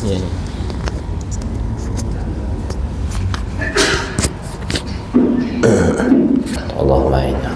Ya. Allahumma inna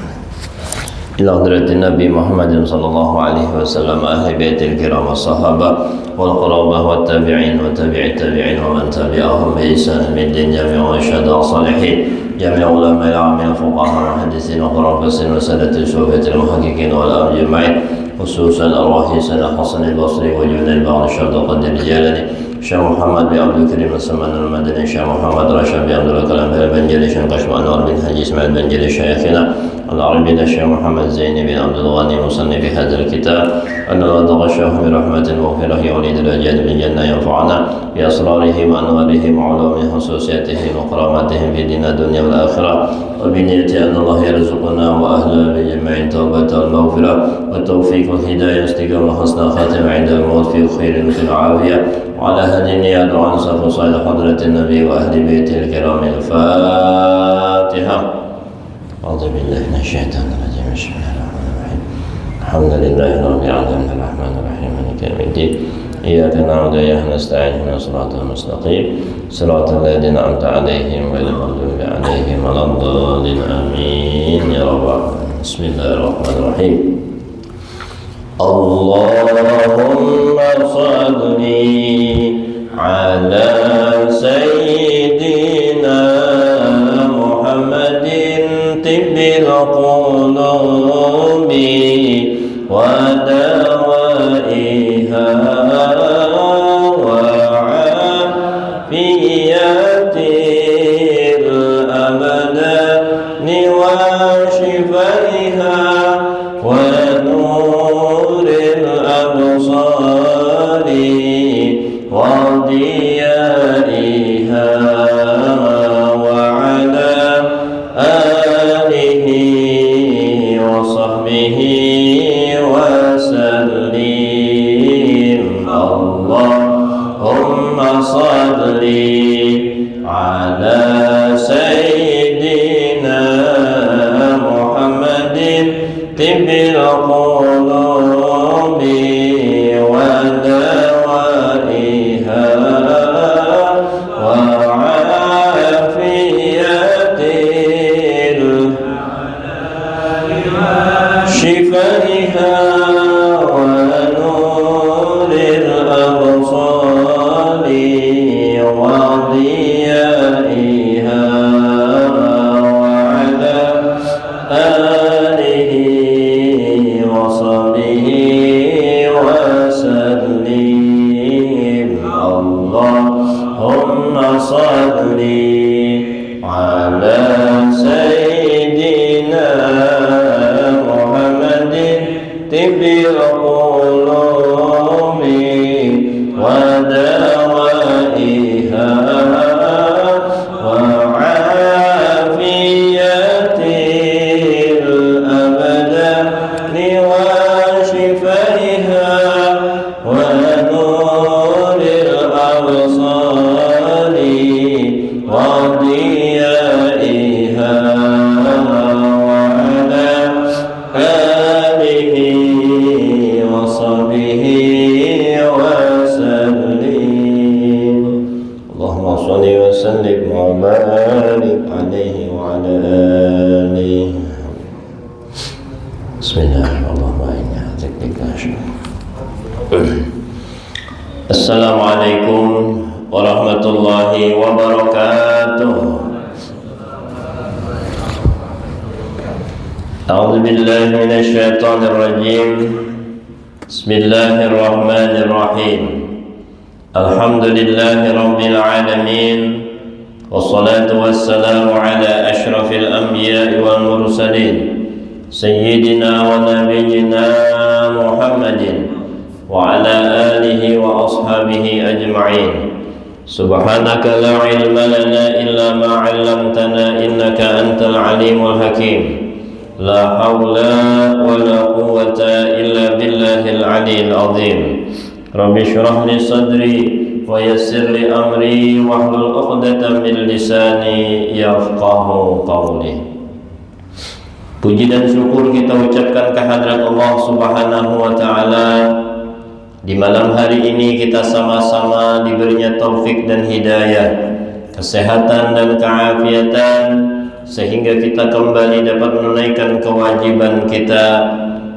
ila hadratin Nabi Muhammad sallallahu alaihi wasallam ahli baitil kiram was-sahabah wal qurabah wat tabi'in wa tabi'it tabi'in wa man tabi'ahum bi ihsan min jami'a syuhada salihin jami'a ulama al-'amil fuqaha muhaddisin wa qurafasin wa sadati sufiyatil muhaqqiqin wal ajma'in khususan arwahi sayyidina Hasan al-Basri wa junal ba'd syada qadir jalani Syekh Muhammad bin Abdul Karim As-Saman al-Madani Syekh Muhammad Rashid bin Abdul Kalam al-Banjali Syekh Qashm Anwar bin Haji Ismail Banjali Syekhina العربي الشيخ محمد زين بن عبد الغني مصنف هذا الكتاب أن الله تغشاه برحمة وغفره وليد الأجيال بالجنة ينفعنا بأسراره وأنواره وعلومه وخصوصياته وكراماته في دين الدنيا والآخرة وبنية أن الله يرزقنا وأهلا بجميع التوبة والمغفرة والتوفيق والهداية واستقامة وحسن خاتمة عند الموت في خير في العافية وعلى هذه النيات وعن صف صالح حضرة النبي وأهل بيته الكرام الفاتحة. أعوذ بالله من الشيطان الرجيم بسم الله الرحمن الرحيم الحمد لله رب العالمين الرحمن الرحيم مالك يوم الدين إياك نعبد وإياك نستعين اهدنا الصراط المستقيم صراط الذين أنعمت عليهم غير المغضوب عليهم ولا الضالين آمين يا رب العالمين بسم الله الرحمن الرحيم اللهم صل على سيدنا محمد طب القلوب ودوائها وعافية الأبدان وشفائها ونور الأبصار وضيائها وصحبه وسلم اللهم صل على سيدنا محمد طب القلوب ودوائها شفائها ونور الأبصار وضيائها وعلى آله وصحبه وسلم اللهم صل على سيدنا طب القلوب ودوائها وعافية الأبدان وشفائها ونور الأبصار وضيائها وصحبه وسلم اللهم صل وسلم وبارك عليه وعلى آله بسم الله الرحمن الرحيم السلام عليكم ورحمة الله وبركاته أعوذ بالله من الشيطان الرجيم بسم الله الرحمن الرحيم الحمد لله رب العالمين والصلاة والسلام على أشرف الأنبياء والمرسلين سيدنا ونبينا محمد وعلى آله وأصحابه أجمعين سبحانك لا علم لنا إلا ما علمتنا إنك أنت العليم الحكيم لا حول ولا قوة إلا بالله العلي العظيم رب اشرح لي صدري ويسر لي أمري واحلل عقدة من لساني يفقه قولي. Puji dan syukur kita ucapkan kehadrat Allah Subhanahu wa taala Di malam hari ini kita sama-sama diberinya taufik dan hidayah, kesehatan dan keafiatan, sehingga kita kembali dapat menunaikan kewajiban kita.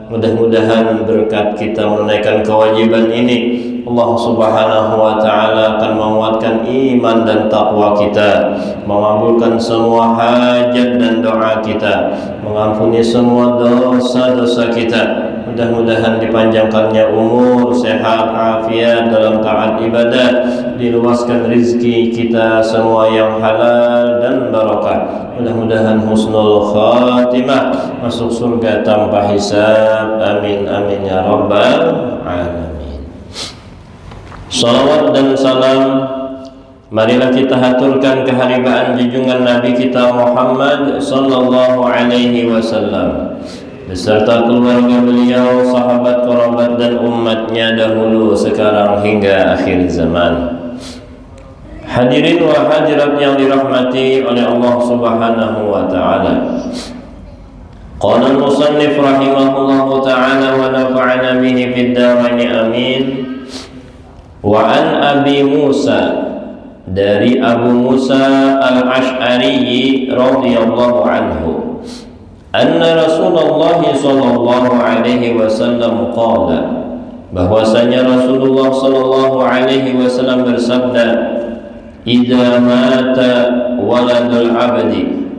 Mudah-mudahan berkat kita menunaikan kewajiban ini, Allah Subhanahu wa Ta'ala akan menguatkan iman dan takwa kita, mengabulkan semua hajat dan doa kita, mengampuni semua dosa-dosa kita. Mudah-mudahan dipanjangkannya umur, sehat, afiat dalam taat ibadah, diluaskan rizki kita semua yang halal dan barakah. Mudah-mudahan husnul khatimah, masuk surga tanpa hisab. Amin amin ya rabbal alamin. Salawat dan salam marilah kita haturkan keharibaan junjungan Nabi kita Muhammad sallallahu alaihi wasallam beserta keluarga beliau, sahabat, kerabat dan umatnya dahulu, sekarang hingga akhir zaman. Hadirin wa hadirat yang dirahmati oleh Allah Subhanahu wa Ta'ala. Qala al-musannif rahimahullahu ta'ala wa nafa'ana bihi fid dharain amin. Wa an Abi Musa, dari Abu Musa al-Ash'ari radhiyallahu anhu, anna Rasulullah sallallahu alaihi wasallam qala, bahwasanya Rasulullah sallallahu alaihi wasallam bersabda, idza mata waladul abdi,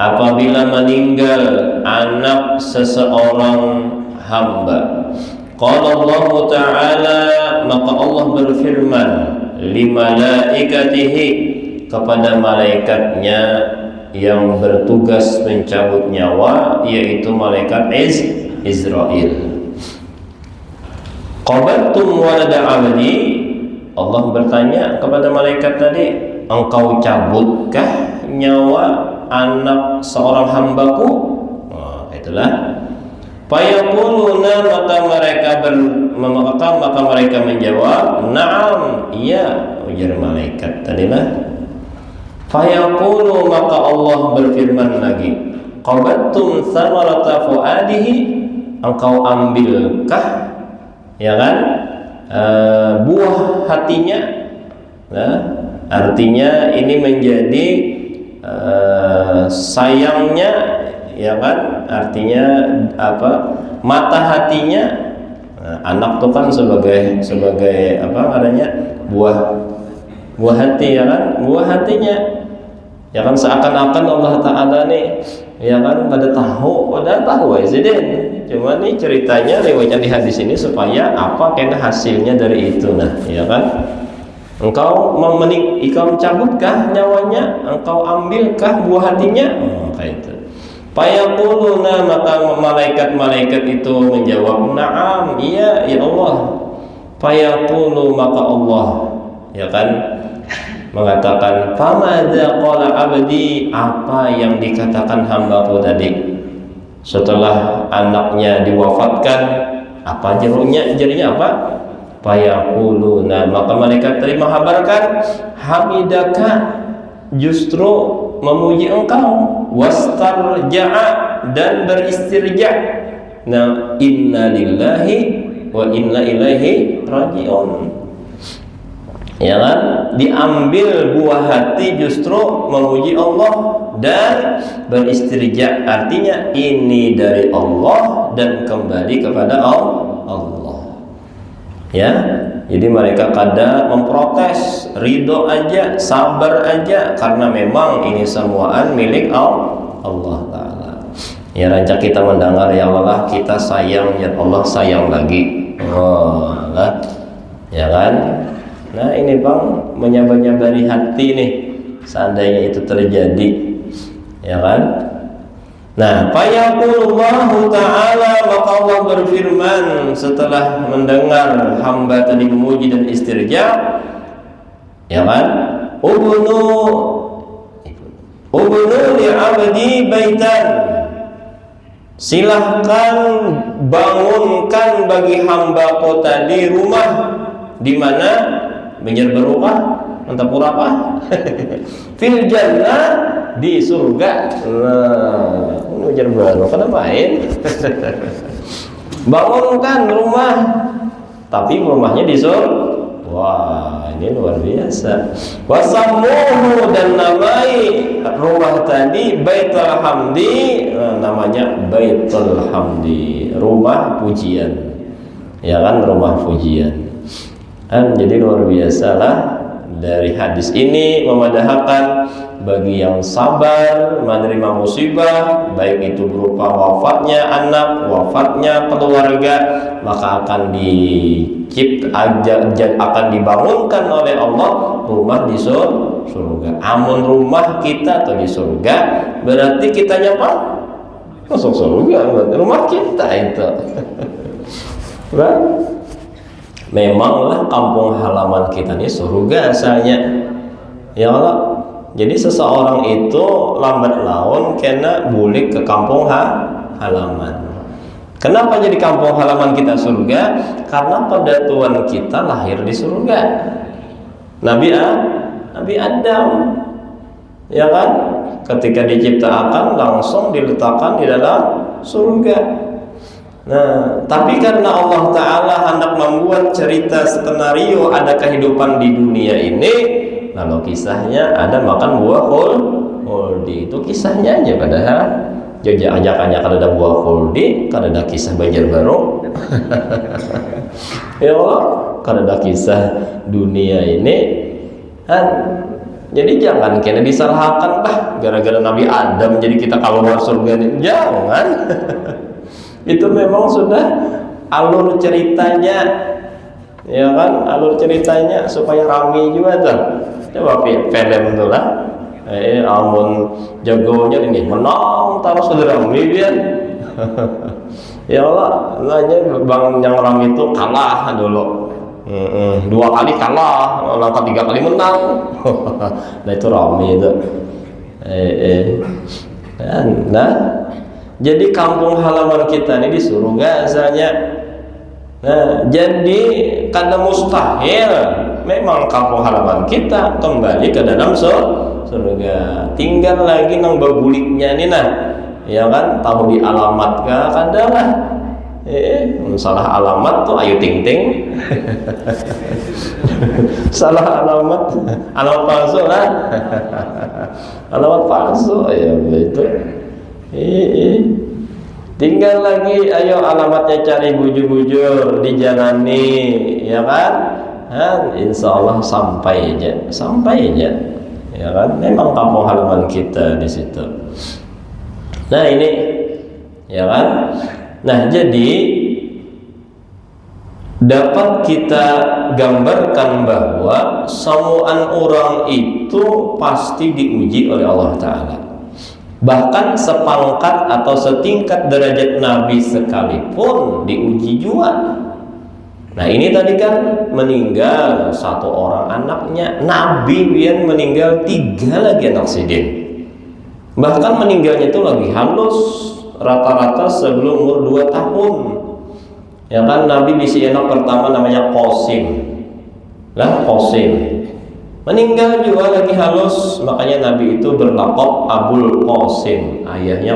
apabila meninggal anak seseorang hamba, qala Allah Ta'ala, maka Allah berfirman, limalaikatihi, kepada malaikatnya yang bertugas mencabut nyawa, yaitu malaikat Israel. Qabattum walada abdi, Allah bertanya kepada malaikat tadi, engkau cabutkah nyawa anak seorang hambaku? Itulah. Fayaquluna, maka mereka menjawab, na'am, iya, ujar malaikat tadilah. Fayaqulu, maka Allah berfirman lagi, qabattum thamarata fuadihi, engkau ambilkah, ya kan, buah hatinya. Nah, artinya ini menjadi sayangnya, ya kan, artinya apa, mata hatinya. Anak itu kan sebagai apa adanya, buah hati, ya kan, buah hatinya, ya kan, seakan-akan Allah Ta'ala nih, ya kan, pada tahu aja deh. Cuma nih ceritanya riwayatnya di hadis ini supaya apa, kena hasilnya dari itu. Nah, ya kan, engkau cabutkah nyawanya, engkau ambilkah buah hatinya? Kayak itu. Fayaquluna, maka malaikat-malaikat itu menjawab, na'am, iya ya Allah. Fayaqulu, maka Allah, ya kan, mengatakan, famadza qala abdi, apa yang dikatakan hambaku tadi setelah anaknya diwafatkan, apa jadinya apa? Fayaquluna, maka malaikat tadi mengabarkan, hamidaka, justru memuji engkau, wastarja'a, dan beristirja'. Nah, inna lillahi wa inna ilaihi raji'un, ya kan, diambil buah hati justru memuji Allah dan beristirja', artinya ini dari Allah dan kembali kepada Allah. Ya, jadi mereka kadang memprotes, ridho aja, sabar aja, karena memang ini semuaan milik Allah Ta'ala. Ya, rancak kita mendengar, ya Allah kita sayang, ya Allah sayang lagi. Lah, ya kan. Nah ini Bang, menyabari hati nih, seandainya itu terjadi, ya kan. Nah, fayaqulullahu ta'ala, maka Allah berfirman setelah mendengar hamba tadi memuji dan istirja, ya kan, ubnu li abdi baitan, silahkan bangunkan bagi hambaku tadi rumah, di mana menjadi berubah, mantap apa? Fil jannah, di surga. Nah, ujar baru, kenapa main? Bangunkan rumah tapi rumahnya di surga. Wah, ini luar biasa. Wasammuhu, dan namai rumah tadi Baitul Hamdi, namanya Baitul Hamdi, rumah pujian. Ya kan, rumah pujian. Jadi luar biasa lah. Dari hadis ini memadahkan bagi yang sabar menerima musibah, baik itu berupa wafatnya anak, wafatnya keluarga, maka akan akan dibangunkan oleh Allah rumah di surga. Amun rumah kita atau di surga, berarti kitanya apa? Masuk surga, rumah kita itu. Memanglah kampung halaman kita ini surga asalnya, ya Allah. Jadi seseorang itu lambat laun kena bulik ke kampung halaman. Kenapa jadi kampung halaman kita surga? Karena pada Tuhan kita lahir di surga. Nabi Adam, ya kan? Ketika diciptakan langsung diletakkan di dalam surga. Nah, tapi karena Allah Ta'ala hendak membuat cerita skenario ada kehidupan di dunia ini, lalu kisahnya ada makan buah khuldi. Itu kisahnya aja, padahal jajak ajakannya kada ada buah khuldi, kada ada kisah Banjarbaru. Ya Allah, kada ada kisah dunia ini. Jadi jangan kena disalahkan bah, gara-gara Nabi Adam jadi kita keluar surga ini. Jangan. Itu memang sudah alur ceritanya, ya kan, alur ceritanya supaya rame juga tuh. Coba film tuh lah, amun jagonya ini menang terus sudah rame dia. Ya Allah, nanya bang yang rame itu kalah dulu, 2 kali kalah, langkah 3 kali menang. Nah itu rame itu. Nah, jadi kampung halaman kita ini di surga asalnya. Nah, jadi kada mustahil memang kampung halaman kita kembali ke dalam surga. Tinggal lagi nang berbuliknya ini nah, ya kan, tahu di alamat kah kada lah. Salah alamat tuh ayu ting ting. Salah alamat palsu lah. Alamat palsu ya begitu. Tinggal lagi, ayo alamatnya cari bujur-bujur, dijalani, ya kan? Insya Allah sampai aja, ya kan? Memang kampung halaman kita di situ. Nah ini, ya kan? Nah jadi dapat kita gambarkan bahwa semuaan orang itu pasti diuji oleh Allah Ta'ala. Bahkan sepangkat atau setingkat derajat Nabi sekalipun diuji juga. Nah ini tadi kan meninggal 1 orang anaknya, Nabi biar meninggal 3 lagi anak sidin. Bahkan meninggalnya itu lagi halus, rata-rata sebelum umur 2 tahun. Ya kan, Nabi bisi anak pertama namanya Qasim. Lah Qasim meninggal juga lagi halus, makanya Nabi itu berlaqab Abul Qasim, ayahnya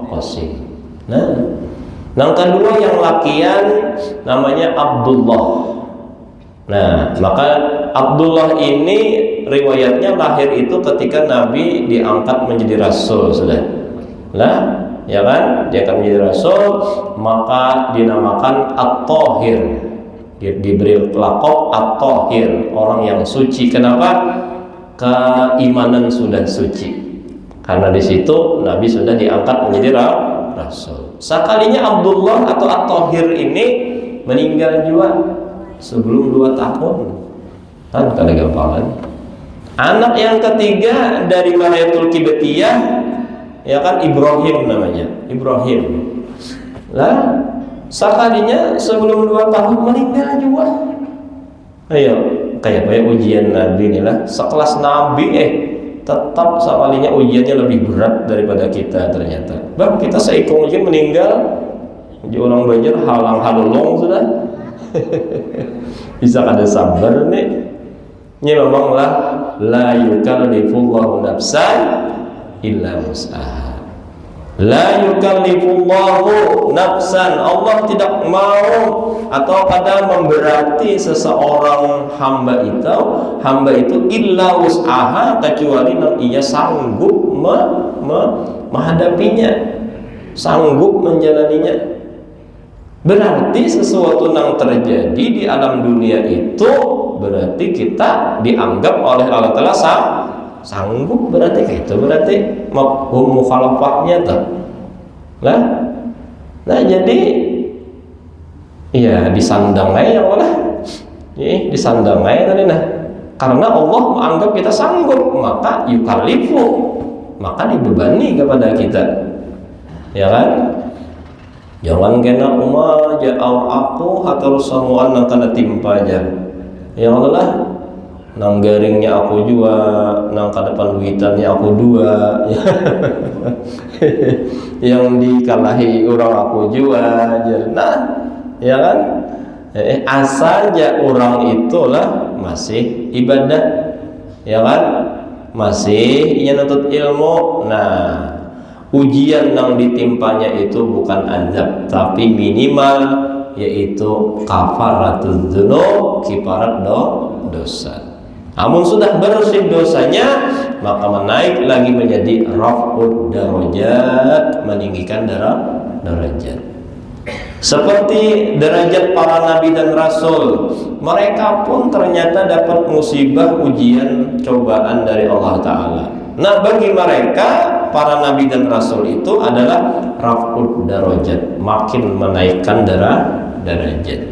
Qasim. Nah, yang kedua yang lakian namanya Abdullah. Nah, maka Abdullah ini riwayatnya lahir itu ketika Nabi diangkat menjadi rasul sudah. Lah, ya kan? Dia akan menjadi rasul, maka dinamakan At-Thahir. Diberi laqab At-Thahir, orang yang suci. Kenapa? Keimanan sudah suci. Karena di situ Nabi sudah diangkat menjadi rasul. Sekalinya Abdullah atau At-Thahir ini meninggal juga sebelum 2 tahun. Kan kada gampangan. Anak yang ketiga dari Mariyatul Qibtiyah, ya kan, Ibrahim namanya. Ibrahim. Lah sekalinya sebelum 2 tahun meninggal juga. Ayo, kayak ujian Nabi inilah, sekelas Nabi tetap sekalinya ujiannya lebih berat daripada kita ternyata. Bang, kita seikung ujian meninggal, jadi orang Banjar halang halulung sudah. Bisa kada sabar nih. Ini memanglah la yukallifullahu nafsan illa wus'aha. La yukallifullahu nafsan, Allah tidak mau atau pada memberati seseorang hamba itu illa wus'aha, kecuali ia sanggup menghadapinya, sanggup menjalaninya. Berarti sesuatu yang terjadi di alam dunia itu berarti kita dianggap oleh Allah Ta'ala sanggup, berarti itu berarti mafhum mukhalafahnya tuh. Nah jadi ya disandang aja lah. Disandang aja tadi nah. Karena Allah menganggap kita sanggup, maka yukallifu, maka dibebani kepada kita. Ya kan? Jangan kena aja aku atau semuaan yang kena timpa aja. Ya Allah, nang garingnya aku juga, nang kadepan duitannya aku dua. Yang dikalahi orang aku juga. Nah, ya kan? Asalnya orang itulah masih ibadah, ya kan? Masih ia nuntut ilmu. Nah, ujian yang ditimpanya itu bukan azab, tapi minimal yaitu kafaratuz dzunub, kifarat dosa. Namun sudah bersih dosanya, maka menaik lagi menjadi raf'ud darajat, meninggikan derajat. Seperti derajat para nabi dan rasul, mereka pun ternyata dapat musibah, ujian, cobaan dari Allah Ta'ala. Nah, bagi mereka para nabi dan rasul itu adalah raf'ud darajat, makin menaikkan derajat.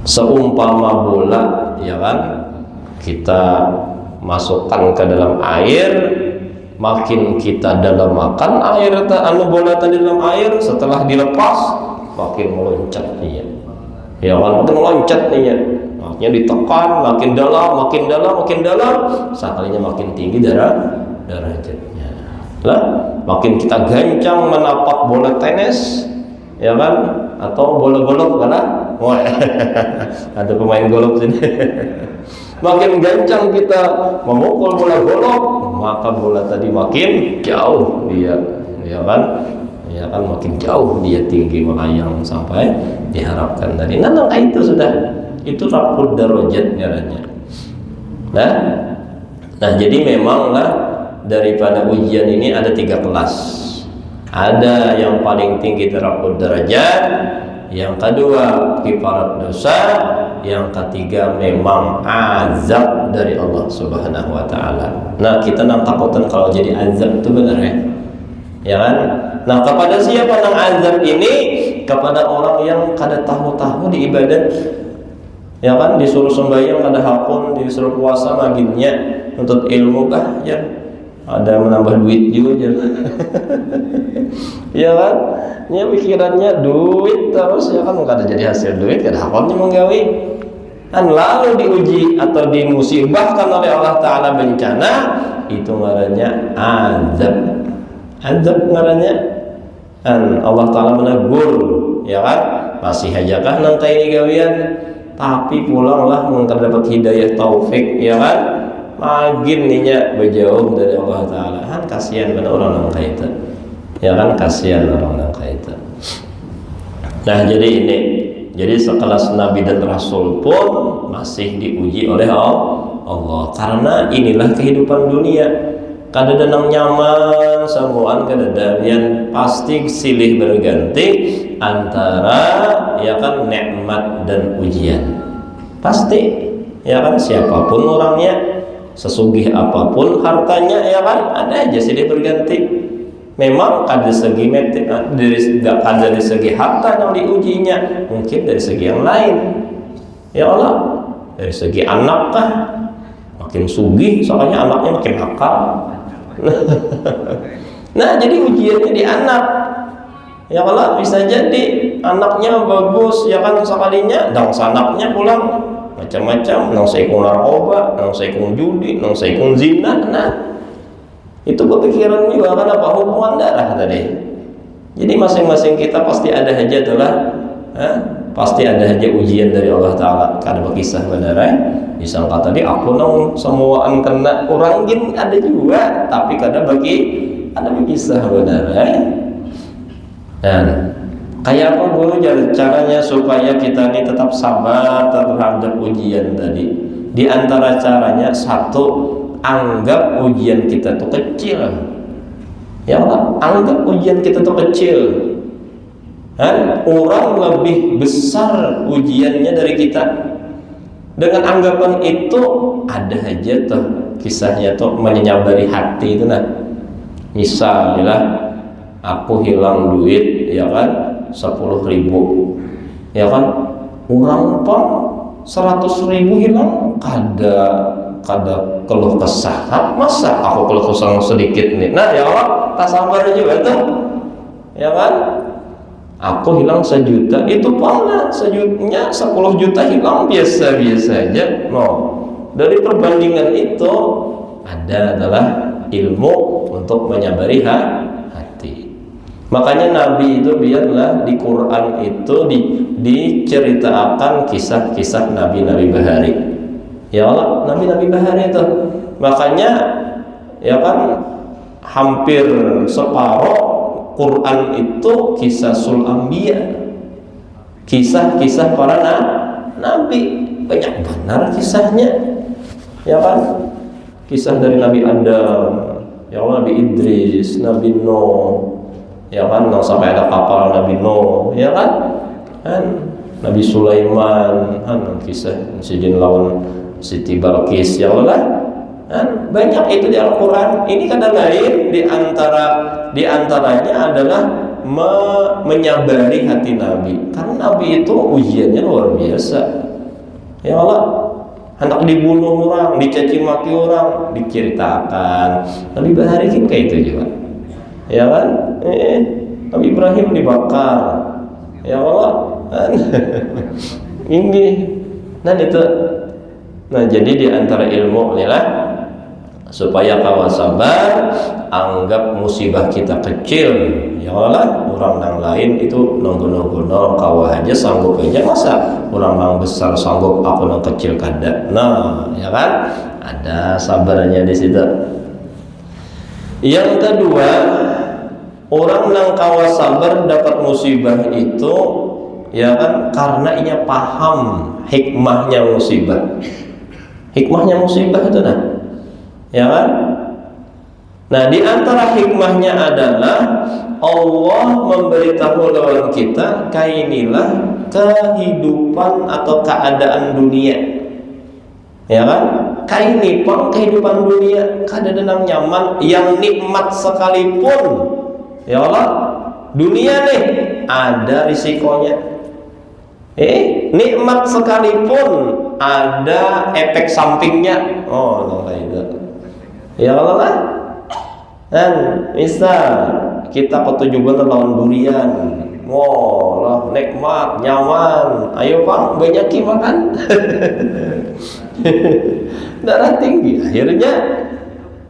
Seumpama bola, ya kan, kita masukkan ke dalam air, makin kita dalam makan air bola tadi dalam air, setelah dilepas makin meloncat dia, ya kan, makin meloncat dia. Maksudnya ditekan makin dalam, sekalinya makin tinggi derajatnya. Lah, makin kita gancang menapak bola tenis, ya kan, atau bola golf karena ada pemain golf sini. Makin gancang kita memukul bola golf, maka bola tadi makin jauh dia, ya kan, makin jauh dia tinggi melayang sampai diharapkan tadi. Nah, itu sudah, itu raf'ud darajat ngarannya. Nah, jadi memanglah daripada ujian ini ada 3 kelas. Ada yang paling tinggi raf'ud darajat, yang kedua kifarat dosa, yang ketiga memang azab dari Allah Subhanahu wa Ta'ala. Nah, kita takutan kalau jadi azab itu benar ya? Ya kan? Nah, kepada siapa yang azab ini? Kepada orang yang kada tahu-tahu di ibadat, ya kan, disuruh sembahyang kada hakun, disuruh puasa maginnya, untuk ilmu ya ada menambah duit juga. Ya kan, ya pikirannya duit terus, ya kan, kada jadi hasil duit, kada hakonnya menggawi kan. Lalu diuji atau dimusibahkan oleh Allah Ta'ala bencana, itu ngarannya azab ngarannya. Dan Allah Ta'ala menegur, ya kan, masih ajakah nang ini gawian, tapi pulanglah mendapat hidayah taufik, ya kan, makin ninya berjauh dari Allah Ta'ala. Kan kasihan pada orang yang kayak itu, ya kan, kasihan orang yang kayak itu. Nah, jadi sekelas nabi dan rasul pun masih diuji oleh Allah, karena inilah kehidupan dunia. Kadang-kadang nyaman semuaan, kadang-kadang pasti silih berganti antara, ya kan, nikmat dan ujian. Pasti, ya kan, siapapun orangnya, sesugih apapun hartanya, ya kan, ada aja silih berganti. Memang dari segi harta yang diujinya, mungkin dari segi yang lain, ya Allah, dari segi anak kah, makin sugih soalnya anaknya makin nakal. Nah, jadi ujiannya di anak, ya Allah, bisa jadi anaknya bagus, ya kan, sekalinya dang sanaknya pulang macam-macam, nang seikung narkoba, nang seikung judi, nang seikung zina. Nah, itu kepikiran juga kan, apa hubungan darah tadi. Jadi masing-masing kita pasti ada aja pasti ada aja ujian dari Allah Ta'ala. Kada berkisah benar disangka tadi aku nang semuaan kena orang jin ada juga, tapi kada bagi ada kisah benar Dan kayak apa guru caranya supaya kita ini tetap sabar terhadap ujian tadi? Di antara caranya satu, anggap ujian kita tuh kecil. Ya Allah, anggap ujian kita tuh kecil. Orang lebih besar ujiannya dari kita. Dengan anggapan itu ada aja tuh kisahnya tuh menyabari hati itu nah. Misalnya aku hilang duit ya kan 10.000 ya kan, orang pun 100.000 hilang kada keluh kesah. Masa aku keluh kesah sedikit nih? Nah ya Allah, tak sabar juga tuh ya kan. Aku hilang 1 juta, itu pernah 1 juta, 10 juta hilang biasa-biasa aja. No, dari perbandingan itu adalah ilmu untuk menyabari hati. Makanya Nabi itu biarlah di Quran itu diceritakan kisah-kisah nabi-nabi bahari. Ya Allah, nabi-nabi bahari itu. Makanya ya kan hampir separuh Quran itu kisah Anbiya, kisah-kisah para nabi. Banyak benar kisahnya ya kan. Kisah dari Nabi Adam, ya Allah, Nabi Idris, Nabi Nuh, ya kan, sampai ada kapal Nabi Nuh, ya kan, Nabi Sulaiman, kisah Sidin lawan Siti Balqis, ya Allah, banyak itu di Al-Quran. Ini kata lain di antaranya adalah menyabari hati Nabi, karena Nabi itu ujiannya luar biasa. Ya Allah, hendak dibunuh orang, dicaci maki orang, diceritakan. Nabi bahari kan kayak itu juga, ya kan? Nabi Ibrahim dibakar, ya Allah, ini, dan itu. Nah, jadi di antara ilmu inilah supaya kau sabar, anggap musibah kita kecil. Ya Allah, orang yang lain itu nunggu kau aja sanggup aja, masa orang yang besar sanggup, aku yang kecil kada. Nah, ya kan? Ada sabarnya di situ. Yang kedua, orang yang kau sabar dapat musibah itu ya kan karena ia paham hikmahnya musibah. Hikmahnya musibah itu nah. Ya kan? Nah, di antara hikmahnya adalah Allah memberitahu lawan kita kainilah kehidupan atau keadaan dunia. Ya kan? Kaini pun kehidupan dunia kada denang nyaman, yang nikmat sekalipun. Ya Allah, dunia nih ada risikonya. Nikmat sekalipun ada efek sampingnya. Oh, itu. Ya Allah lah. Dan misal kita ketujuan lawan durian, lah nikmat, nyaman. Ayo Bang, banyak makan. Darah tinggi. Akhirnya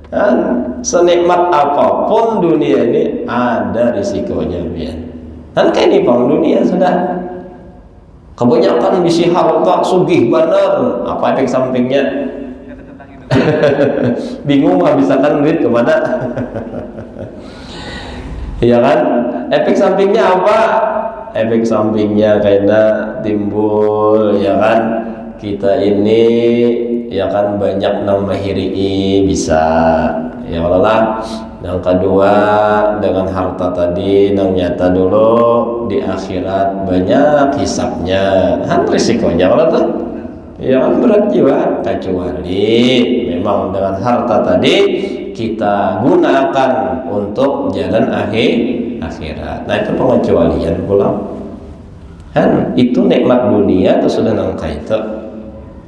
kan senikmat apapun dunia ini ada risikonya, biar. Dan kayak ini Bang, dunia sudah kebanyakan bisi harta sugih bener, apa efek sampingnya? Bingung habiskan duit kemana? Ya kan? Efek sampingnya apa? Efek sampingnya karena timbul ya kan, kita ini ya kan banyak namahiri bisa ya Allah. Yang kedua, dengan harta tadi yang nyata dulu, di akhirat banyak hisapnya, kan risikonya Allah tuh ya kan berat jiwa. Kecuali memang dengan harta tadi kita gunakan untuk jalan akhirat. Nah, itu pengecualian pulang kan, itu nikmat dunia itu sudah nangka itu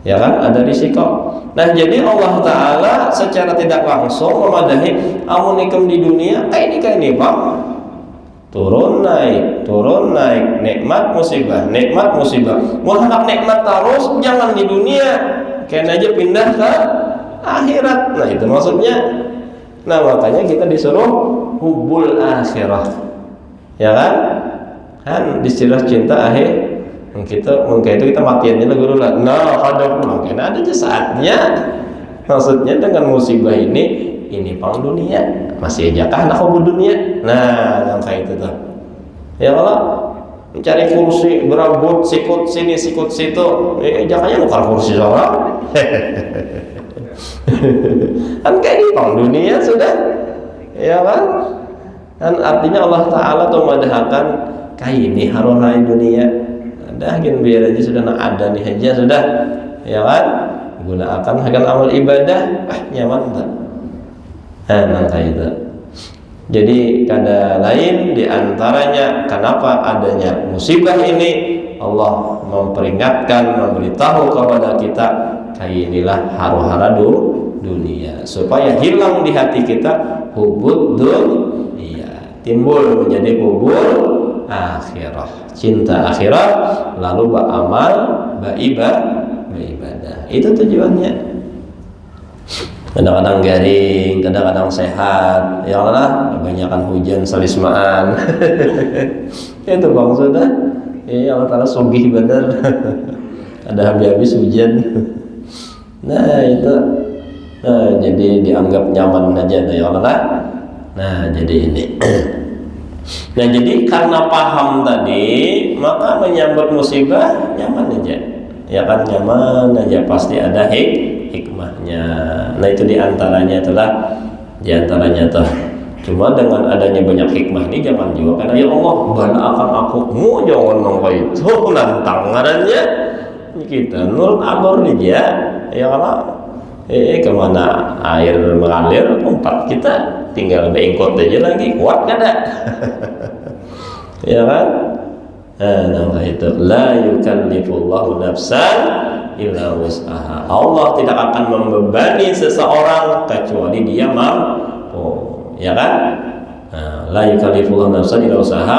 ya kan, ada risiko. Nah, jadi Allah Ta'ala secara tidak langsung memadahi amunikum di dunia kayak ini Pak, turun naik nikmat musibah mau hendak nikmat terus jangan di dunia, kayaknya aja pindah ke akhirat. Nah, itu maksudnya. Nah, makanya kita disuruh hubul akhirah ya kan disuruh cinta akhir. Mungkin itu kita matiannya dulu lah. Nah, ada mungkin ada saatnya. Maksudnya dengan musibah ini pang dunia. masih aja kah nak hubud dunia. Nah, yang kayak itu tuh. Ya Allah, mencari kursi, berabut, sikut sini, sikut situ. Jangannya nukar kursi seorang. Kan kayak gitu dunia sudah. Ya kan? Kan artinya Allah Ta'ala tuh madahkan kayak ini harurai dunia. Dah gini biar aja sudah nak ada nih aja sudah. Ya kan? Gunakan akan amal ibadah, nyaman tak? Nah, kayak itu. Jadi kada lain diantaranya kenapa adanya musibah ini Allah memperingatkan, memberitahu kepada kita kayak inilah haru-hara dunia supaya hilang di hati kita hubud dunia, timbul menjadi hubud akhirah, cinta akhirat, lalu beramal, beribadah. Itu tujuannya. Kadang-kadang garing, kadang-kadang sehat, ya Allah, kebanyakan hujan salismaan. Itu bang sudah, ya Allah Ta'ala sugih bener. Ada habis hujan. Nah itu, jadi dianggap nyaman aja, ya Allah. Nah jadi ini. Nah jadi karena paham tadi, maka menyambut musibah nyaman aja. Ya kan, nyaman aja, pasti ada hikmahnya. Nah itu diantaranya tuh. Cuma dengan adanya banyak hikmah ini jangan juga karena ya Allah bala akan aku mu jangan nongko itu nantang ngarannya kita nurut alur aja ya Allah. Kemana air mengalir tempat kita tinggal beingkot aja lagi kuat kada. Ya kan? Nah itu la yukallifullahu nafsan illa wus'aha. Allah tidak akan membebani seseorang kecuali dia mampu, ya kan? La yukallifullahu nafsan illa wus'aha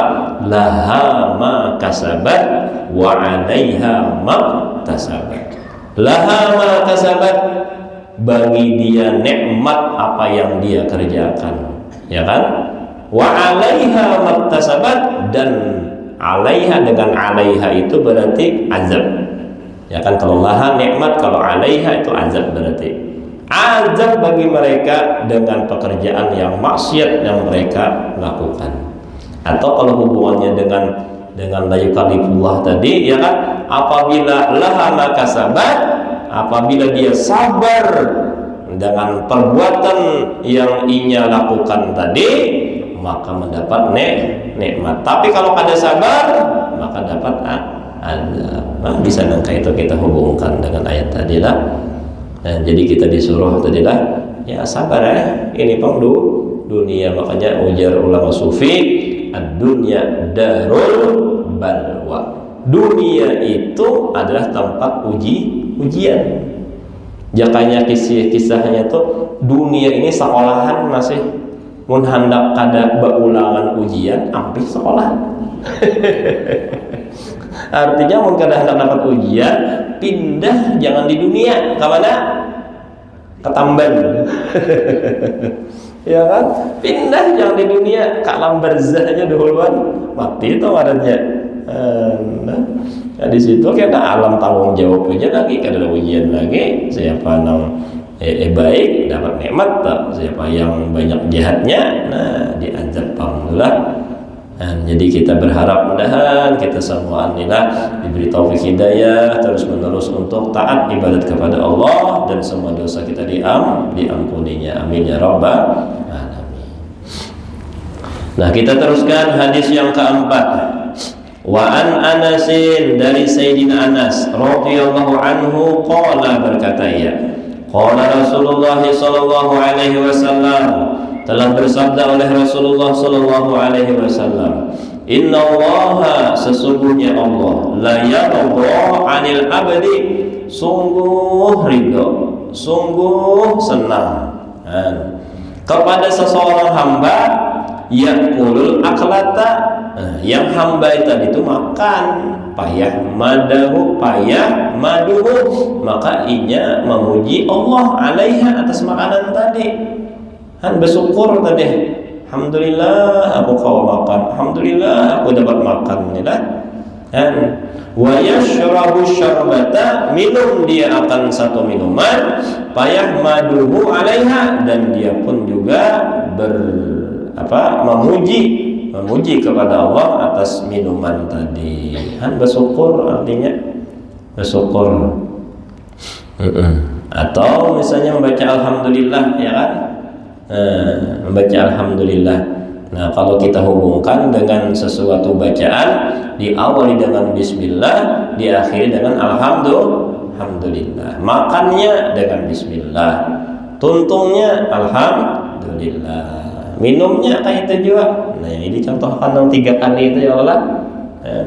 laha ma kasabat wa 'alaiha ma tasabat. Laha ma kasabat, bagi dia nikmat apa yang dia kerjakan, ya kan? Wa 'alaiha ma tasabat, dan 'alaiha dengan 'alaiha itu berarti azab. Ya kan, kalau laha nikmat, kalau 'alaiha itu azab, berarti azab bagi mereka dengan pekerjaan yang maksiat yang mereka lakukan. Atau kalau hubungannya dengan la yukallifullah tadi, ya kan, apabila laha ma kasabat, apabila dia sabar dengan perbuatan yang inya lakukan tadi, maka mendapat nikmat. Tapi kalau kada sabar, maka dapat azab. Nah, bisa nangka itu kita hubungkan dengan ayat tadi lah. Nah, jadi kita disuruh tadi lah, ya sabar ya. Ini pang dunia, makanya ujar ulama sufi, ad-dunya darul balwa. Dunia itu adalah tempat ujian. Jakanya kisahnya tuh dunia ini sekolahan masih mun hendak kada beulangan ujian ambil sekolah. Artinya mun kada hendak dapat ujian pindah, jangan di dunia, ke mana? Ke Tamban. Ya kan? Pindah, jangan di dunia, ke alam barzah aja duluan, mati itu adanya. Nah, di situ kita alam tanggung jawab aja lagi, kada ada ujian lagi. Siapa nang baik dapat nikmat, tak siapa yang banyak jahatnya, nah diazab panglah. Jadi kita berharap mudahan kita semua inilah diberi taufik hidayah terus menerus untuk taat ibadat kepada Allah, dan semua dosa kita diampuninya, amin ya rabbal alamin. Nah kita teruskan hadis yang keempat. Wa an Anasin, dari Sayyidina Anas radhiyallahu anhu, qala, berkata ia, qala Rasulullah sallallahu alaihi wasallam, telah bersabda oleh Rasulullah sallallahu alaihi wasallam, innallaha, sesungguhnya Allah, la yarda 'anil abdi, sungguh ridho, sungguh senang kepada seseorang hamba, yakulul aklata, yang hamba tadi itu makan, payah maduhu, maka inya memuji Allah alaiha, atas makanan tadi. Bersyukur tadi, alhamdulillah aku kau makan, alhamdulillah aku dapat makan, ya. Wa yashrabu syarbata, minum dia akan satu minuman, fayahmaduhu 'alaiha, dan dia pun juga memuji kepada Allah atas minuman tadi. Bersyukur artinya bersyukur. Atau misalnya membaca alhamdulillah, ya kan? Membaca alhamdulillah. Nah, kalau kita hubungkan dengan sesuatu bacaan, diawali dengan bismillah, diakhiri dengan alhamdulillah. Makannya dengan bismillah, tuntungnya alhamdulillah, minumnya kayak itu juga. Nah, ini dicontohkan dalam 3 kali itu, ya Allah.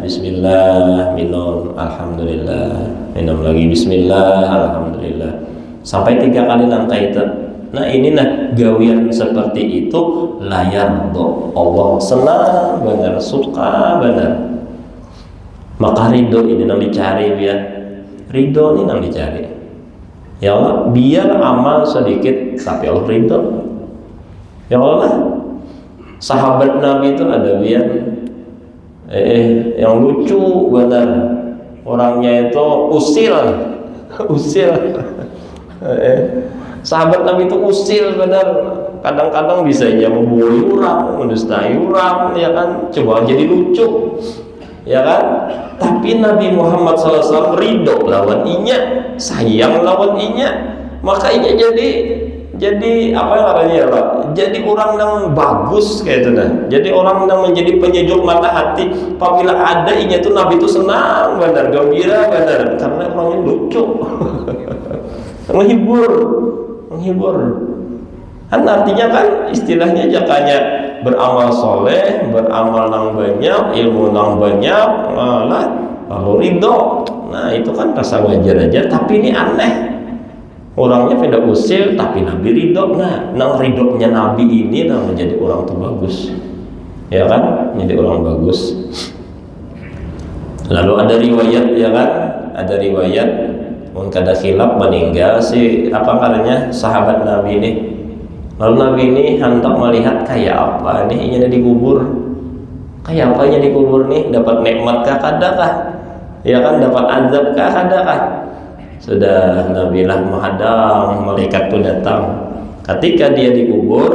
Bismillah, minum, alhamdulillah, minum lagi, bismillah, alhamdulillah, sampai 3 kali langkah itu. Nah, ini gawian seperti itu layar do Allah senang benar, suka benar. Maka ridho ini yang dicari, biar ridho ini yang dicari. Ya Allah, biar amal sedikit tapi Allah ridho. Ya Allah, sahabat Nabi itu ada biar yang lucu benar, orangnya itu usil. Sahabat Nabi itu usil benar, kadang-kadang bisa aja membuli orang, mendustai orang, ya kan, coba jadi lucu, ya kan. Tapi Nabi Muhammad SAW ridho lawan inya, sayang lawan inya, maka inya jadi apa namanya ya Pak? Jadi orang yang bagus kayak itu dah. Jadi orang yang menjadi penyejuk mata hati. Apabila ada inya tuh Nabi itu senang benar, gembira benar, karena orangnya lucu, menghibur. Kan artinya kan istilahnya jakanya beramal soleh, beramal nang banyak, ilmu nang banyak, lalu ridho. Nah, itu kan rasa wajar aja. Tapi ini aneh, orangnya pindah usil tapi Nabi ridho. Nah, nang ridhonya Nabi ini nang menjadi orang tuh bagus, ya kan, menjadi orang bagus. Lalu ada riwayat, ya kan, ada riwayat kada khilaf meninggal si sahabat Nabi ini. Lalu Nabi ini hendak melihat kayak apa nih inya dikubur, kayak apa inya dikubur nih, dapat nikmat kah kadakah, ya kan, dapat azab kah kadakah. Sudah Nabi lah menghadang, malaikat itu datang. Ketika dia dikubur,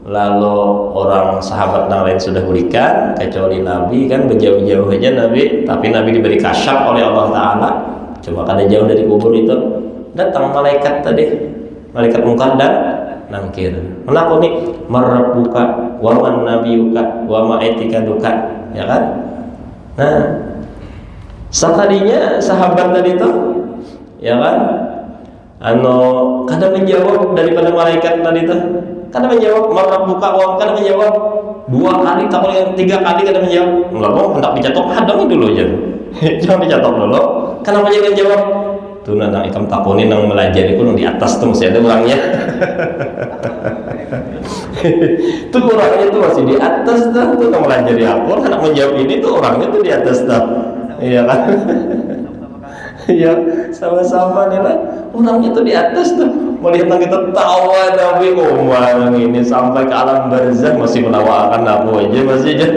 lalu orang sahabat yang lain sudah berikan, kecuali Nabi kan berjauh-jauh aja Nabi, tapi Nabi diberi kasyaf oleh Allah Ta'ala. Cuma kada jauh dari kubur itu datang malaikat tadi, malaikat mungkar dan nangkir. Kenapa nih? Marabbuka wa man nabiyuka wa ma etika duka, ya kan? Nah, sekalinya sahabat tadi itu, ya kan, kada menjawab daripada malaikat tadi itu, kada menjawab marabbuka wa, kada menjawab 2 kali, tak boleh 3 kali kada menjawab. Enggak mau, hendak dicatok hadang dulu aja. Jangan dicatok dulu. Kenapa jangan jawab? Tuh nang ikam takoni nang melajari pun di atas tuh masih ada orangnya. Tuh orangnya tuh masih di atas tuh nang melajari aku, hendak menjawab ini tuh orangnya tuh di atas tuh. Iya kan? Iya, sama-sama nih lah. Orangnya tuh di atas tuh. Melihat kita tawa Nabi Umar ini sampai ke alam barzakh masih menawarkan aku aja masih aja.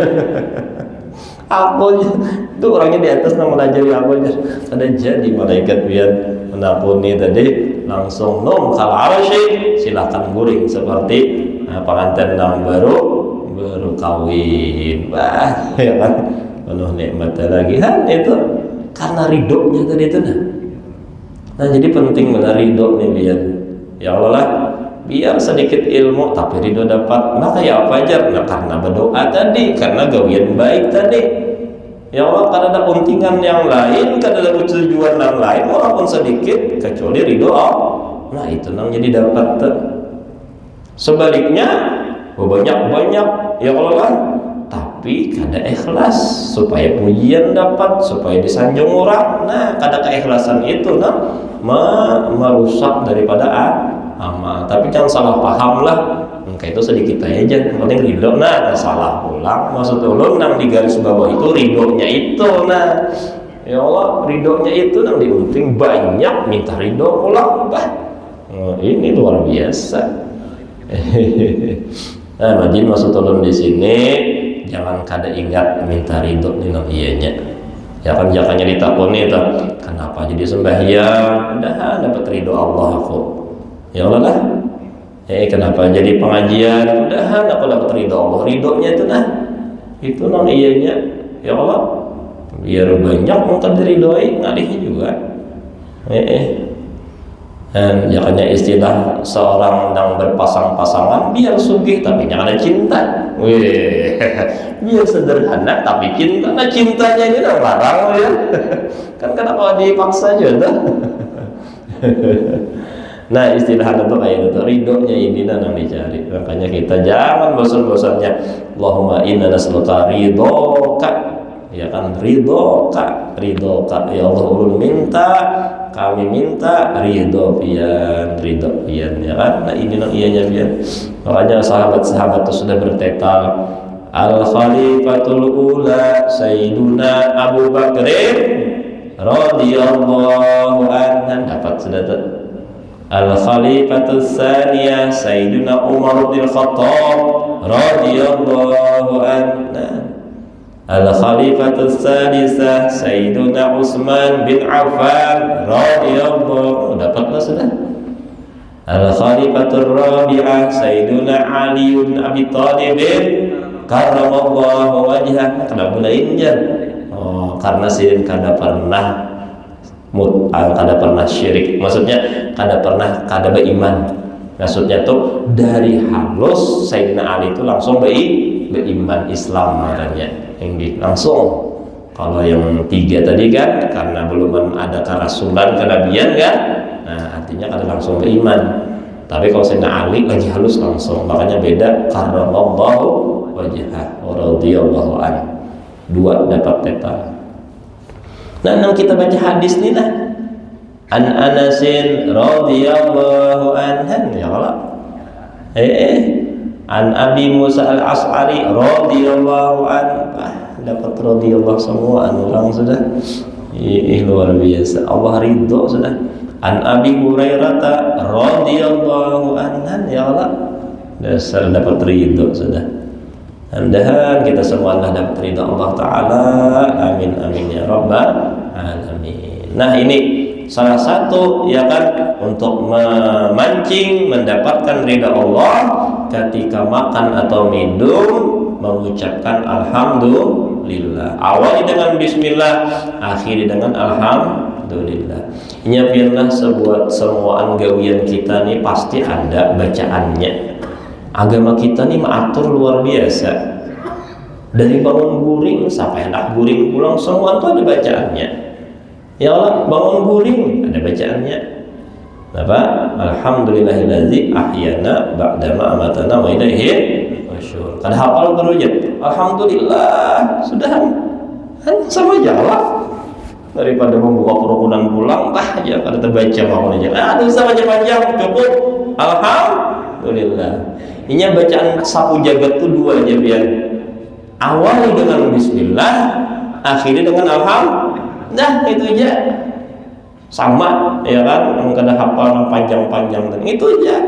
Aku itu orangnya di atas nang melajari aku aja. Ada jadi malaikat biar menapuni tadi langsung nom kal arsy, silakan guring seperti pengantin yang baru kawin. Bah, ya kan, penuh nikmat lagi kan itu karena ridhonya tadi itu nah. Jadi penting benar ridho nih biar, ya Allah lah, biar sedikit ilmu tapi ridho dapat, maka ya apa aja. Nah, karena berdoa tadi, karena gawian baik tadi, ya Allah, karena ada untingan yang lain, karena ada tujuan yang lain walaupun sedikit kecuali ridho. Nah, itu nang jadi dapat. Sebaliknya banyak ya Allah lah, tapi kada ikhlas supaya pujian dapat, supaya disanjung orang. Nah, kada keikhlasan itu merusak daripada amal. Tapi jangan salah paham lah, kayak itu sedikit aja, penting ridho. Nah, tak salah ulang, maksud ulun nang di garis bawah itu ridhonya itu. Nah, ya Allah, ridhonya itu nang diunting banyak minta ridho ulang. Ini luar biasa. Nah, majin maksud ulun di sini, jangan kada ingat minta ridho nih nang iyanya. Ya kan jangannya ditakuni itu, kenapa jadi sembahyang? Udah dapat ridho Allah aku. Ya Allah lah. Kenapa jadi pengajian? Udah aku dapat ridho Allah. Ridhonya itu nah. Itu nang iyanya. Ya Allah. Biar banyak mungkin diridhoi ngalihnya juga. Dan jangannya istilah seorang yang berpasang-pasangan biar sugih tapi jangan ada cinta. Biar sederhana tapi cinta. Nah cintanya ini lah larang ya. Kan kenapa dipaksa juga? Nah istilah itu kayak itu, ridhonya ini yang dicari. Makanya kita jangan bosan-bosannya. Allahumma inna nas'aluka ridhoka. Ya kan, ridhoka. Ya Allah ulun minta, kami minta ridho pian ya kan. Nah ini nang ianya pian. Makanya sahabat-sahabat itu sudah bertekad. Al Khalifatul Ula Sayyiduna Abu Bakrin radhiyallahu anhu, dapat sudah tuh. Al Khalifatul Tsaniyah Sayyiduna Umar bin Khattab radhiyallahu anhu. Al Khalifatul Tsalisah Sayyiduna Utsman bin Affan radhiyallahu, dapatlah sudah. Al Khalifatur Rabi'ah Sayyiduna Ali bin Abi Thalib karramallahu wajhah. Kada bulain jan. Oh, karena sin kada pernah kada pernah syirik. Maksudnya kada beriman. Maksudnya tuh dari halus Sayyidina Ali itu langsung beriman Islam marahnya. Langsung. Kalau yang 3 tadi kan karena belum ada kerasulan kenabian kan, nah artinya kan langsung beriman. Tapi kalau Sayyidina Ali lagi halus langsung, makanya beda. Karramallahu wajhah wa radhiyallahu anhu, 2 dapat teta. Nah yang kita baca hadis nih lah, an Anasin radhiyallahu anhu, ya Allah. An Abi Musa al-Ash'ari radhiyallahu anhu, dapat radhiyallahu semua orang sudah. Luar biasa, Allah ridho sudah. An Abi Hurairah radhiyallahu anhu, ya Allah, dasar dapat ridho sudah. Mudah-mudahan kita semua dapat ridho Allah Ta'ala. Amin amin ya rabbal alamin. Nah ini salah satu ya kan untuk memancing mendapatkan ridha Allah ketika makan atau minum, mengucapkan alhamdulillah. Awali dengan bismillah, akhiri dengan alhamdulillah. Biarlah semua gawian kita nih pasti ada bacaannya. Agama kita nih mengatur luar biasa. Dari bangun guring sampai hendak guring pulang semua itu ada bacaannya. Ya Allah, bangun guring ada bacaannya. Apa? Alhamdulillahillazi ahyana ba'dama amatana wa ilaihi nusyur. Kada hafal gurunya. Alhamdulillah, sudah sama jawab. Daripada membuka kerukunan pulang, aja kada terbaca maunya. Aduh, sama aja panjang, cukup. Alhamdulillah. Ini bacaan sapu jagat itu 2 aja biar. Awali dengan bismillah, akhiri dengan alhamdulillah. Nah itu aja sama ya kan, kada hafal panjang-panjang dan itu aja.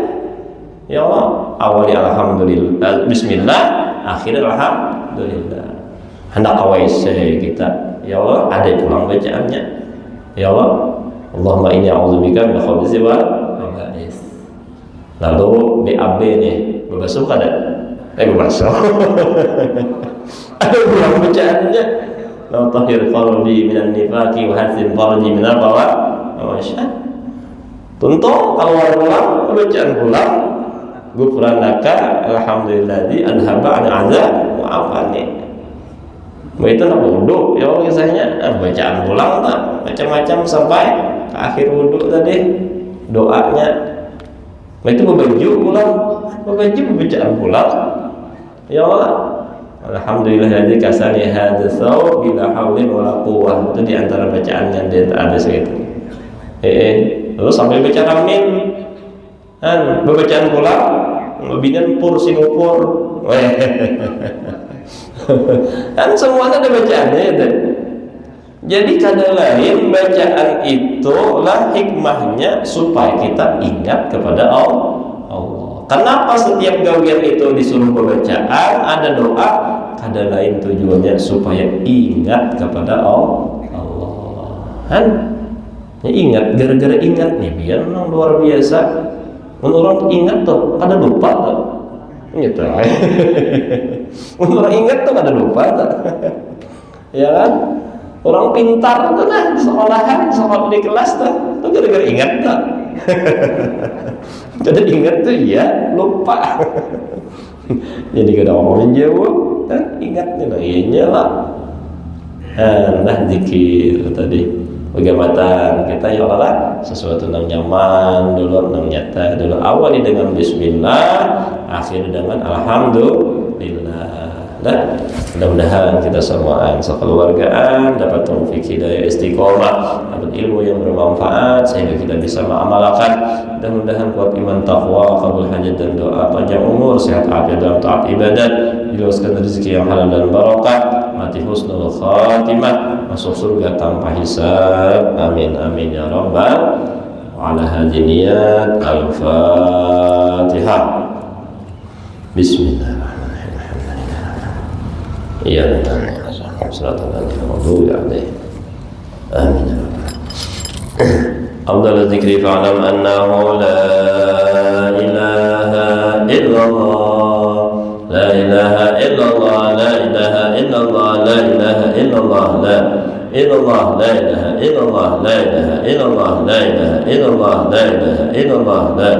Ya Allah, awali alhamdulillah, bismillah, akhir alhamdulillah. Hendak awais kita, ya Allah, ada pulang bacaannya. Ya Allah, Allahumma inni a'udzubika min khabithil khaba'is. Lalu BAB nih, berbasuh kada? Berbasuh. Ada pulang bacaannya. La tahir qalbi minan nifaqi wa hasin farji min al-bawa wa syah. Tuntung kalau pulang bacaan pulang gufranaka alhamdulillazi anhaba an azab wa afani. Itu nak wudu ya kisahnya, bacaan pulang tak macam-macam sampai ke akhir wudu tadi doanya. Itu berbaju pulang, bacaan pulang. Ya Allah, alhamdulillahilladzi kasani hadza saw bila haulin wala quwwah. Itu di antara bacaan yang dia ada segitu. Lalu sampai baca amin. Kan bacaan pula binan pur Singapura. Kan semuanya ada bacaannya itu. Jadi kadang lain bacaan itulah hikmahnya supaya kita ingat kepada Allah. Kenapa setiap gawian itu disuruh bacaan, ada doa, kadang lain tujuannya supaya ingat kepada Allah. Ya ingat, gara-gara ingat nih, biar memang luar biasa. Menurut ingat tuh, ada lupa tuh. Gitu. Menurut ingat tuh ada lupa tuh. Ya kan? Orang pintar tuh kan, sekolah di kelas tuh gara-gara ingat tuh. Jadi ingat tuh ya lupa. Jadi kada ngomongin jawab, ingat nih, iya lah. Nah zikir tadi. Bagaimana kita ya Allah sesuatu yang nyaman dulu, yang nyata dulu, awali dengan bismillah, akhir dengan alhamdulillah. Nah, mudah-mudahan kita semua sekeluargaan dapat taufik hidayah istiqomah, dapat ilmu yang bermanfaat sehingga kita bisa mengamalkan. Mudah-mudahan kuat iman, takwa, kabul hajat dan doa, panjang umur, sehat afiat dalam taat ibadat, diluaskan rezeki yang halal dan barakah, mati husnul khatimah, masuk surga tanpa hisab. Amin amin ya rabbal alamin. Al-Fatihah. Bismillahirrahmanirrahim. Ya Rabbana sallallahu alaihi wa amin. Afdal dzikri fa'lam annahu la ilaha illallah, la ilaha illallah, la ilaha illallah, la ilaha illallah, la illallah, la ilaha illallah, la ilaha illallah, la ilaha illallah, la ilaha illallah, la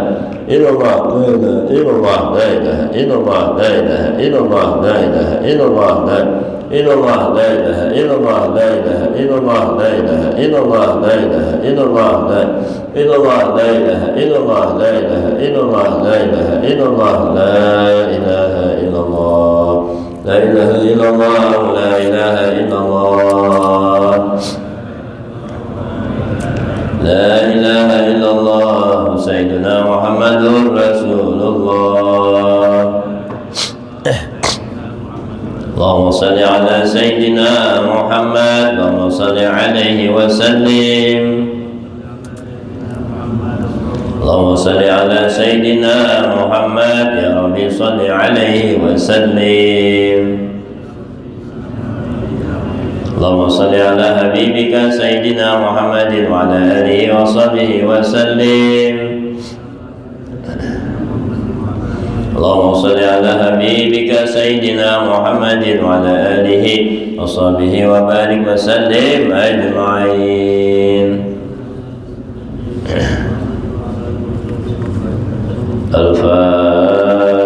illallah, la ilaha illallah, la ilaha illallah, la ilaha illallah, la ilaha illallah, la illallah, la ilaha illallah, la ilaha illallah, la ilaha illallah, la ilaha illallah, la illallah, la ilaha illallah, la ilaha illallah, la ilaha illallah, la ilaha illallah, la ilaha illallah, la ilaha illallah, la ilaha illallah, sayyiduna Muhammadur Rasulullah. Allahumma salli ala sayyidina Muhammad, Allahumma salli alaihi wa sallim. Allahumma salli ala sayyidina Muhammad, ya Rabbi salli alaihi wa sallim. Allahumma salli ala habibika sayyidina Muhammadin wa ala alihi wa sahbihi wa sallim. Allahumma salli ala habibika sayyidina Muhammadin wa ala alihi wa sahbihi wa barik wa sallim ajma'in. Al-Fatiha.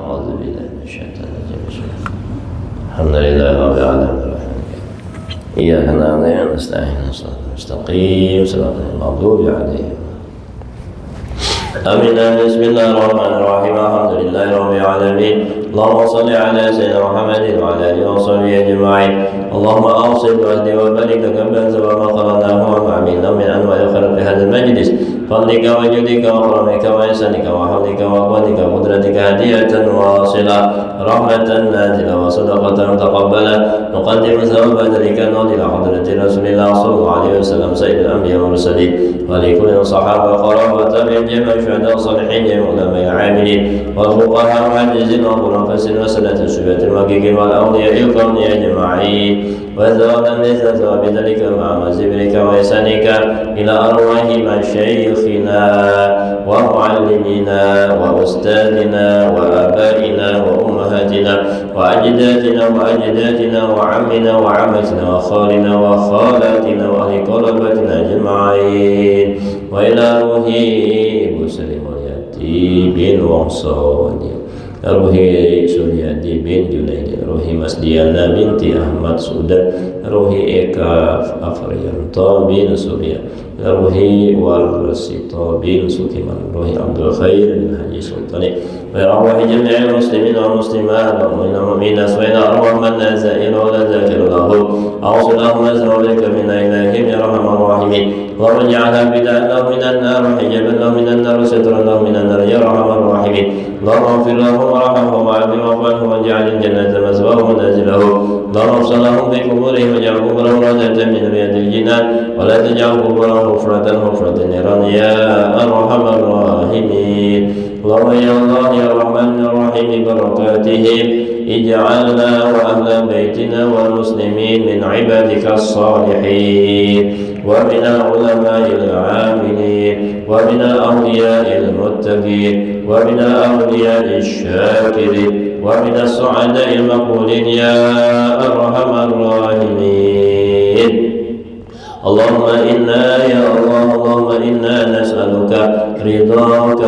A'udzu billahi minasyaitonir rajim. Alhamdulillahi rabbil alamin. Iyyaka na'budu wa nasta'in, mustaqim, shiratal maghdubi 'alaihim. Amin. Bismillahirrahmanirrahim. Alhamdulillahi rabbil alamin. Allahumma salli ala sayyidina Muhammadin wa ala alihi wa sahbihi ajma'in. Allahumma awsil wa ahdi wa barik qabla zawama qaranahu wa amilna min anwa'il khairat fi hadzal majlis. Fadlika wa judika wa karamika wa ihsanika wa hawlika wa quwwatika wa qudratika hadiyatan wasilah, rahmatan nazila wa sadaqatan taqabbala. Nuqaddimu thawaba dhalika ila hadrati Rasulillah sallallahu alaihi wasallam sayyidil anbiya wal mursalin wa li kulli sahaba qarabat tabi'in jami'a syuhada salihin jami'a ulama al-amilin wal fuqaha wa ajizin wa qurafasin wa salatin syuhatil maqiqin wal awliya il-qawni ajma'in. وزوالا ليس ثواب ذلك مع مزبرك وإحسانك إلى أرواح مشايخنا ومعلمينا وأستاذنا وآبائنا وأمهاتنا وأجدادنا وعمنا وعمتنا وخالنا وخالاتنا وأهل قرابتنا أجمعين وإلى روح مسلم اليتيم وصالح Ruhi Suryadi bin Junaidi, Ruhi Mas Diana binti Ahmad Sudan, Ruhi Eka Afriyanto bin Surya, Ruhi Warsito bin Sukiman, Ruhi Abdul Khair bin Haji Sultani, wa arwahi jami'il muslimin wal muslimat wal mu'minin wa ila arwah man nazail wa la zakir lahu awsalahum azrabika min ilahim ya rahman rahimin. Allahumma ij'alha bid'an lahu minan nar wa hijaban lahu minan nar wa sitran lahu minan nar ya rahman rahimin. Allahumma ighfir lahum warhamhum wa'afihim wa'fu anhum waj'al al-jannata maswahum wa manzilahum. Allahumma ighfir lahum fi quburihim waj'al quburahum rawdatan min riyadil jinan wa la taj'al quburahum hufratan niran ya arhamar rahimin. الراحمين. اللهم يا الله يا رحمن يا رحيم ببركاتهم اجعلنا وأهل بيتنا والمسلمين من عبادك الصالحين ومن العلماء العاملين ومن الأولياء المتقين ومن الأولياء الشاكرين ومن السعداء المقبولين يا أرحم الراحمين. اللهم إنا يا الله اللهم إنا نسألك رضاك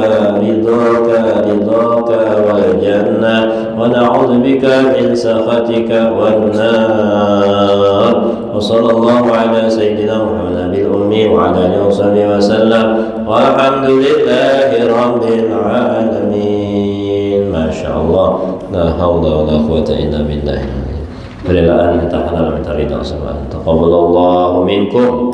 والجنة ونعوذ بك من سخطك والنار. وصلى الله على سيدنا محمد الأمي وعلى آله وصحبه وسلم والحمد لله رب العالمين. ما شاء الله لا حول ولا قوة إلا بالله. Berilah minta halal minta ridha sama. Taqabbalallahu minkum